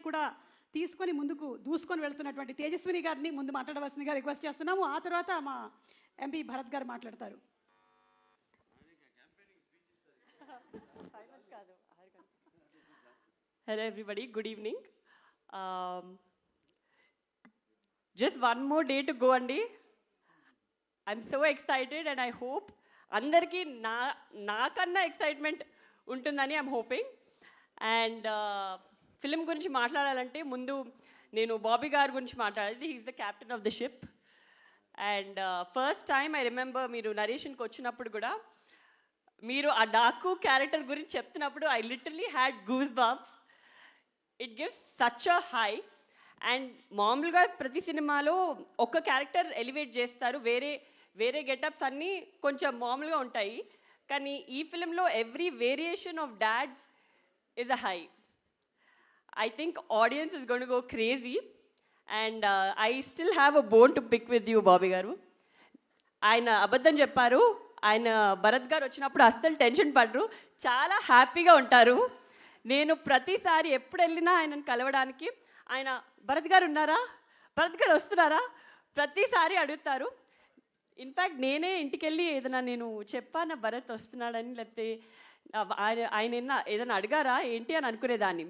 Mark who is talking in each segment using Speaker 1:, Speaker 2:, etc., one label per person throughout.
Speaker 1: కూడా తీసుకొని ముందుకు దూసుకొని వెళ్తున్నటువంటి తేజస్విని గారిని ముందు మాట్లాడవలసిందిగా రిక్వెస్ట్ చేస్తున్నాము. ఆ తర్వాత మా ఎంపీ భరత్ గారు మాట్లాడతారు.
Speaker 2: Hello everybody, good evening. Just one more day to go andi. I'm so excited and I hope andarki nakanna excitement untundani I'm hoping. And film gurinchi maatladalante mundu nenu Bobby garu gurinchi maatladali. He's the captain of the ship. And first time I remember meeru narration ki vachinappudu kuda meeru aa Daku character gurinchi cheptunappudu I literally had goosebumps. It gives such a high. And మామూలుగా ప్రతి సినిమాలో ఒక character elevate చేస్తారు, వేరే వేరే getups అన్నీ కొంచెం మామూలుగా ఉంటాయి. కానీ ఈ ఫిలింలో every variation of dads is a high. I think audience is gonna go crazy. And I still have a bone to pick with you Bobby garu. ఆయన అబద్ధం చెప్పారు, ఆయన భరత్ గారు వచ్చినప్పుడు అస్సలు టెన్షన్ పడరు, చాలా హ్యాపీగా ఉంటారు. నేను ప్రతిసారి ఎప్పుడు వెళ్ళినా ఆయనను కలవడానికి ఆయన భరత్ గారు ఉన్నారా, భరత్ గారు వస్తున్నారా ప్రతిసారి అడుగుతారు. ఇన్ఫ్యాక్ట్ నేనే ఇంటికి వెళ్ళి ఏదైనా నేను చెప్పాను భరత్ వస్తున్నాడని, లేకపోతే ఆయన ఏదైనా అడిగారా ఏంటి అని అనుకునేదాన్ని.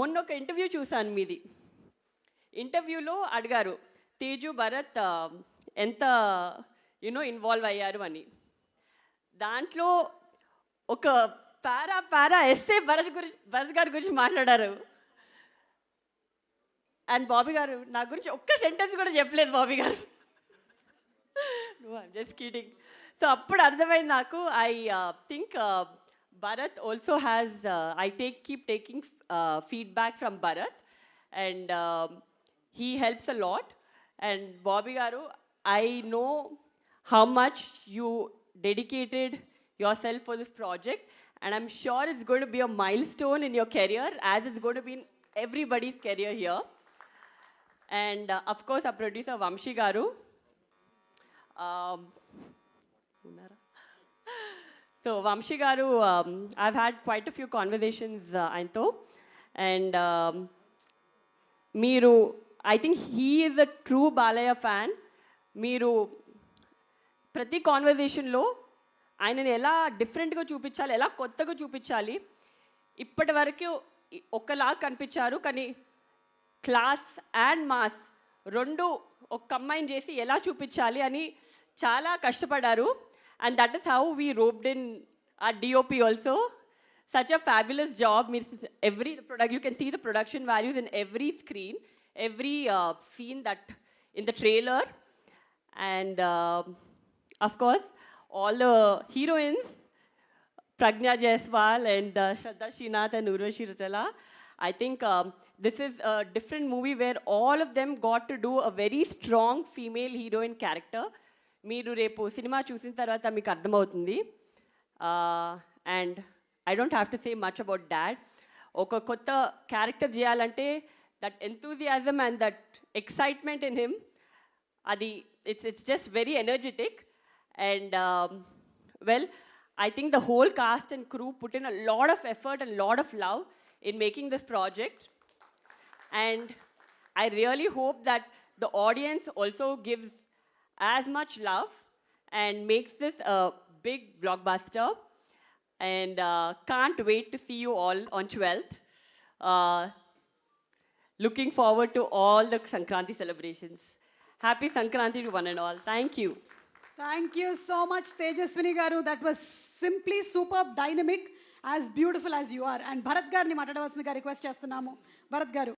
Speaker 2: మొన్న ఒక ఇంటర్వ్యూ చూశాను మీది. ఇంటర్వ్యూలో అడిగారు తేజు భరత్ ఎంత ఇన్వాల్వ్ అయ్యారు అని. దాంట్లో ఒక పారా ఎస్సే భరత్ గారి గురించి మాట్లాడారు. అండ్ బాబీ గారు నా గురించి ఒక్క సెంటెన్స్ కూడా చెప్పలేదు బాబీ గారు. Just kidding. సో అప్పుడు అర్థమైంది నాకు. I think Bharat also has keep taking feedback from Bharat and he helps a lot. And Bobby garu, I know how much you dedicated yourself for this project and I'm sure it's going to be a milestone in your career as it's going to be in everybody's career here. And of course our producer Vamshi garu, so Vamshi garu, I've had quite a few conversations ayantho, and meeru, I think he is a true Balaya fan. Meeru prati conversation lo ఆయనని ఎలా డిఫరెంట్గా చూపించాలి, ఎలా కొత్తగా చూపించాలి, ఇప్పటి వరకు ఒకలా కనిపించారు కానీ క్లాస్ అండ్ మాస్ రెండు ఒక కంబైన్ చేసి ఎలా చూపించాలి అని చాలా కష్టపడ్డారు. And that is how we roped in our DOP also. Such a fabulous job. మీరు every you can see the production values in every screen, every scene that in the trailer. And of course all the heroines, Pragna Jaiswal and Shraddha Srinath and Urvashi Rujala. I think this is a different movie where all of them got to do a very strong female heroine character. Meeru repu cinema chusin tarvata meeku ardhamautundi. And I don't have to say much about that. Oka kotta character cheyalante that enthusiasm and that excitement in him, adi it's just very energetic. And well, I think the whole cast and crew put in a lot of effort and a lot of love in making this project. And I really hope that the audience also gives as much love and makes this a big blockbuster. And can't wait to see you all on 12th. Looking forward to all the Sankranti celebrations. Happy Sankranti to one and all. Thank you.
Speaker 1: Thank you so much, Tejaswini garu. That was simply superb, dynamic, as beautiful as you are. And Bharat garni maatadavasinదిగా request చేస్తున్నాము. భరత్ గారు.